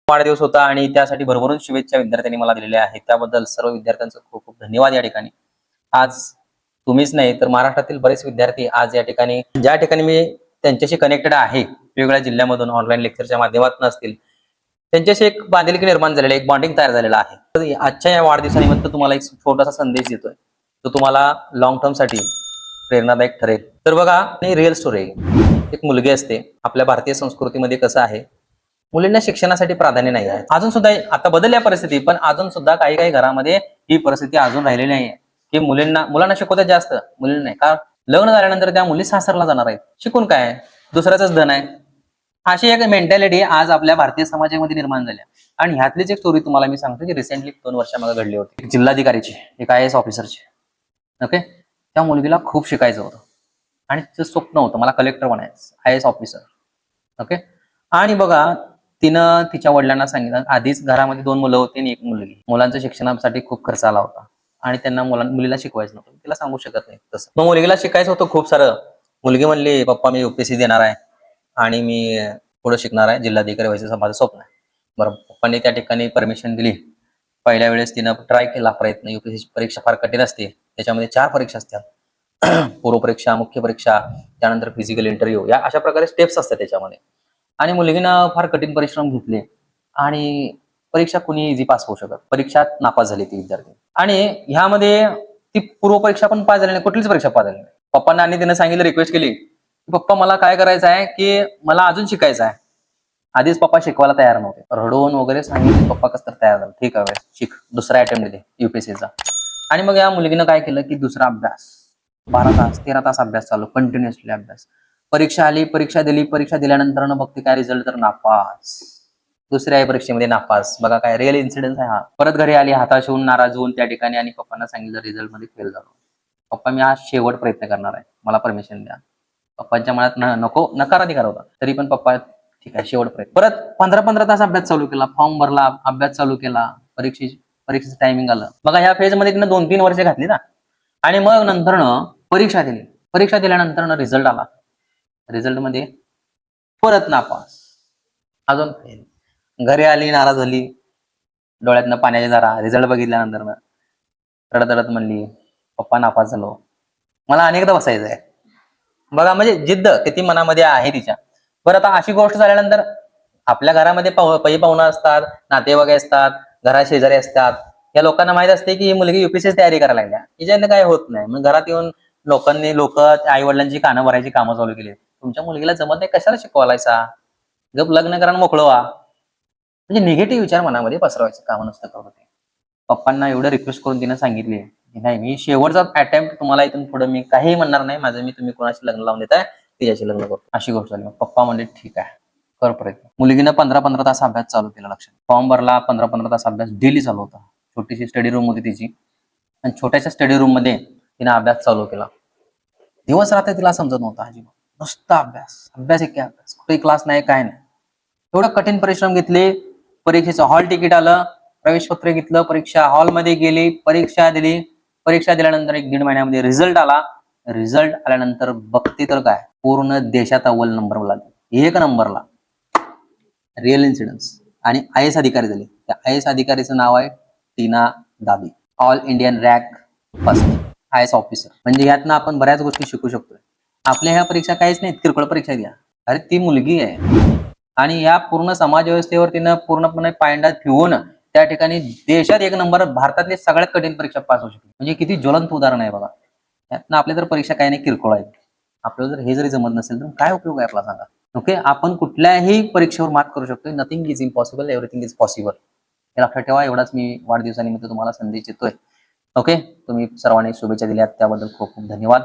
वाढदिवस होता आणि त्यासाठी भरभरून शुभेच्छा विद्यार्थ्यांनी मला दिलेल्या आहेत. त्याबद्दल सर्व विद्यार्थ्यांचं खूप खूप धन्यवाद या ठिकाणी. आज तुम्हीच नाही तर महाराष्ट्रातील बरेच विद्यार्थी आज या ठिकाणी ज्या ठिकाणी मी त्यांच्याशी कनेक्टेड आहे, वेगवेगळ्या जिल्ह्यामधून ऑनलाईन लेक्चरच्या माध्यमातून असतील, त्यांच्याशी एक बांधिलकी निर्माण झालेली, एक बॉन्डिंग तयार झालेला आहे. तर आजच्या या वाढदिवसानिमित्त तुम्हाला एक छोटासा संदेश देतोय, तो तुम्हाला लॉंग टर्मसाठी प्रेरणादायक ठरेल. तर बघा, ही रिअल स्टोरी आहे. एक मुलगी असते. आपल्या भारतीय संस्कृतीमध्ये कसं आहे, मुलींना शिक्षणासाठी प्राधान्य नाही आहे. अजून सुद्धा आता बदलल्या परिस्थिती, पण अजून सुद्धा काही काही घरामध्ये ही परिस्थिती अजून राहिलेली नाही आहे, की मुलांना शिकवतात जास्त, मुलींना नाही. का? लग्न झाल्यानंतर त्या मुली सासरला जाणार आहेत. शिकून काय? दुसऱ्याच धन आहे. अशी एक मेंटॅलिटी आज आपल्या भारतीय समाजामध्ये निर्माण झाली. आणि ह्यातलीच एक स्टोरी तुम्हाला मी सांगतो, की रिसेंटली 2 वर्षामागे घडली होती. एक जिल्हाधिकारीची, एक IAS ऑफिसरची. ओके. त्या मुलगीला खूप शिकायचं होतं आणि तिचं स्वप्न होतं, मला कलेक्टर बनायचं, IAS ऑफिसर. ओके. आणि बघा, तिनं तिच्या वडिलांना सांगितलं, आधीच घरामध्ये 2 मुलं होती आणि 1 मुलगी. मुलांच्या शिक्षणासाठी खूप खर्च आला होता आणि त्यांना मुलीला शिकवायचं नव्हतं. तिला सांगू शकत नाही तसं. मग मुलगीला शिकायचं होतं खूप सारं. मुलगी म्हणली, "पप्पा मी UPSC देणार आहे आणि मी पुढे शिकणार आहे. जिल्हाधिकारी व्हायचं माझं स्वप्न आहे." बरं, पप्पांनी त्या ठिकाणी परमिशन दिली. पहिल्या वेळेस तिनं ट्राय केला प्रयत्न. UPSC परीक्षा फार कठीण असते. त्याच्यामध्ये 4 परीक्षा असतात. पूर्वपरीक्षा, मुख्य परीक्षा, त्यानंतर फिजिकल इंटरव्ह्यू, या अशा प्रकारे स्टेप्स असतात त्याच्यामध्ये. आणि मुलगीनं फार कठीण परिश्रम घेतले आणि परीक्षा कुणी इझी पास होऊ शकत. परीक्षात नापास झाली ती विद्यार्थी. आणि ह्यामध्ये ती पूर्वपरीक्षा पण पास झाली नाही, कुठलीच परीक्षा पास झाली नाही. पप्पांना आणि तिने सांगितलं, रिक्वेस्ट केली, "पप्पा मला काय करायचं आहे, की मला अजून शिकायचं आहे." आधीच पप्पा शिकवायला तयार नव्हते. रडवून वगैरे सांगितले, पप्पा कसं तर तयार झाले. "ठीक आहे, शिक. दुसरा अटेम्प्ट दे UPSCचा." आणि मग या मुलगीनं काय केलं, की दुसरा अभ्यास 12 तास, 13 तास अभ्यास चालू, कंटिन्युअसली अभ्यास. परीक्षा आली, परीक्षा दिली, परीक्षा दिल्यानंतर बघते काय रिझल्ट, तर नापास. दुसऱ्या परीक्षेमध्ये नापास. बघा काय रिअल इन्सिडेंट आहे हा. परत घरी आली, हताश होऊन, नाराज होऊन त्या ठिकाणी, आणि पप्पांना सांगितलं रिझल्ट मध्ये फेल झालो. "पप्पा मी आज शेवट प्रयत्न करणार आहे, मला परमिशन द्या." पप्पांच्या मनात नको नकार अधिकार होता, तरी पण पप्पा ठीक आहे शेवट प्रयत्न. परत 15-15 तास अभ्यास चालू केला, फॉर्म भरला, अभ्यास चालू केला, परीक्षेचं टायमिंग आलं. बघा ह्या फेज मध्ये तिने 2-3 वर्ष घातली ना. आणि मग नंतर परीक्षा दिली. परीक्षा दिल्यानंतर रिझल्ट आला. रिझल्ट मध्ये परत नापास, अजून फेल. घरी आली, नाराज झाली, डोळ्यातनं पाण्याची धारा. रिझल्ट बघितल्यानंतर रडत रडत म्हणली, "पप्पा नापास झालो, मला अनेकदा बसायचं आहे." बघा म्हणजे जिद्द किती मनामध्ये आहे तिच्या. बरं, आता अशी गोष्ट झाल्यानंतर आपल्या घरामध्ये पै पाहुणं असतात, नातेवाईक असतात, घरा शेजारी असतात. या लोकांना माहित असते की ही मुलगी UPSCची तयारी करायला लागल्या, हिच्यानं काय होत नाही. मग घरात येऊन लोक आई वडिलांची कानं भरायची कामं चालू केली. "तुमच्या मुलगीला जमत नाही, कशाला शिकवायलायसा? गप लग्न करा आणि मोकळं व्हा." म्हणजे निगेटिव्ह विचार मनामध्ये पसरवायचं काम नसतं करत ते. पप्पांना एवढं रिक्वेस्ट करून तिने सांगितली, की "नाही, मी शेवटचा अटेम्प्ट, तुम्हाला इथून पुढे मी काही म्हणणार नाही. माझं मी, तुम्ही कोणाशी लग्न लावून देताय तिच्याशी लग्न करतो." अशी गोष्ट झाली. मग पप्पा म्हणले, "ठीक आहे, कर प्रयत्न." मुलगीनं 15-15 तास अभ्यास चालू केला. लक्षात, फॉर्म भरला, 15-15 तास अभ्यास डेली चालू होता. छोटीशी स्टडी रूम होती तिची आणि छोट्याशा स्टडी रूम मध्ये तिने अभ्यास चालू केला. दिवस रात्र तिला समजत नव्हता अजिबात. नुसता अभ्यास, अभ्यास, एक अभ्यास. कुठेही क्लास नाही, काय नाही. एवढं कठीण परिश्रम घेतले. परीक्षेचं हॉल तिकीट आलं, प्रवेश पत्र घेतलं, परीक्षा हॉलमध्ये गेली, परीक्षा दिली. परीक्षा दिल्यानंतर 1-1.5 महिन्यामध्ये रिझल्ट आला. रिझल्ट आल्यानंतर बघते तर काय, पूर्ण देशात अव्वल नंबरला, 1 नंबरला. Real incidence. आणि IAS अधिकारी झाले. त्या IAS अधिकारीचं नाव आहे टीना दाबी. All Indian rank first IAS officer. म्हणजे यातनं आपण बऱ्याच गोष्टी शिकू शकतोय. आपल्या ह्या परीक्षा काहीच नाहीत, किरकोळ परीक्षा द्या. अरे ती मुलगी आहे आणि या पूर्ण समाज व्यवस्थेवर तिनं पूर्णपणे पायंडा ठेवून त्या ठिकाणी देशात 1 नंबर, भारतातली सगळ्यात कठीण परीक्षा पास होऊ शकते. म्हणजे किती ज्वलंत उदाहरण आहे बघा. यातनं आपल्या तर परीक्षा काही नाही, किरकोळ आहेत. आपल्याला जर हे जरी जमत नसेल तर काय उपयोग आहे आपला, सांगा. ओके, आपण कुठल्याही परीक्षेवर मात करू शकतो. Nothing is impossible, everything is possible. हे लक्षात ठेवा. एवढाच मी वाढदिवसानिमित्त तुम्हाला संदेश देतोय. ओके, तुम्ही सर्वांनी शुभेच्छा दिल्यात त्याबद्दल खूप खूप धन्यवाद.